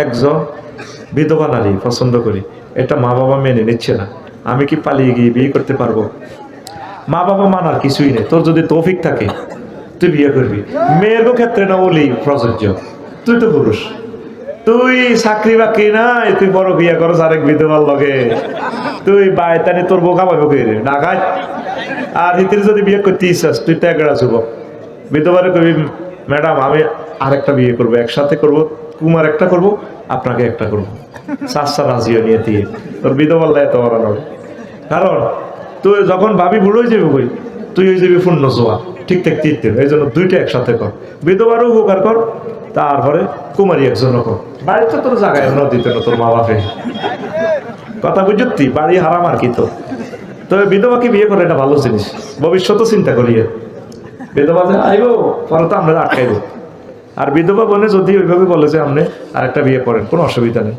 একজন বিধবা নারী পছন্দ করি, এটা মা বাবা মেনে নিচ্ছে না, আমি কি পালিয়ে গিয়ে বিয়ে করতে পারবো? মা বাবা মানার কিছুই নেই, তোর যদি তৌফিক থাকে তুই বিয়ে করবি। মেয়ের ক্ষেত্রে না বলি প্রযোজ্য, তুই তো পুরুষ, তুই চাকরি বাকরি নাই, তুই বড় বিয়ে করস আরেক বিধবার লগে, তুই বাইতানি তোর বোকা পাবো কে ঢাকায়। আর রীতির যদি বিয়ে করতে ইচ্ছাস, তুই তো একটা যুবক, বিধবারে কবি ম্যাডাম আমি আরেকটা বিয়ে করবো, একসাথে করবো, কুমার একটা করবো, আপনাকে একটা করবো, চাষা রাজিও নিয়ে দিয়ে তোর বিধবার লাই তো ওরা নয়। কারণ তুই যখন ভাবি বুড়ো হয়ে যাবি, কই তুই হয়ে যাবি পূর্ণ জোয়া, ঠিক ঠিক তীর্থের। এই জন্য দুইটা একসাথে কর, বিধবারও উপকার কর, তারপরে কুমারী একজনও কর। বাড়িতে তোর জায়গায় দিতে না তোর মা বাপে, কথা বুঝতি, বাড়ি হারাম আর কি। তো তবে বিধবাকে বিয়ে করে এটা ভালো জিনিস, ভবিষ্যৎ চিন্তা করিয়ে। বিধবা যে আইব পরে তো আমরা আটকাইব, আর বিধবা বনে যদি ওইভাবে বলে যে আপনি আরেকটা বিয়ে করেন, কোনো অসুবিধা নেই।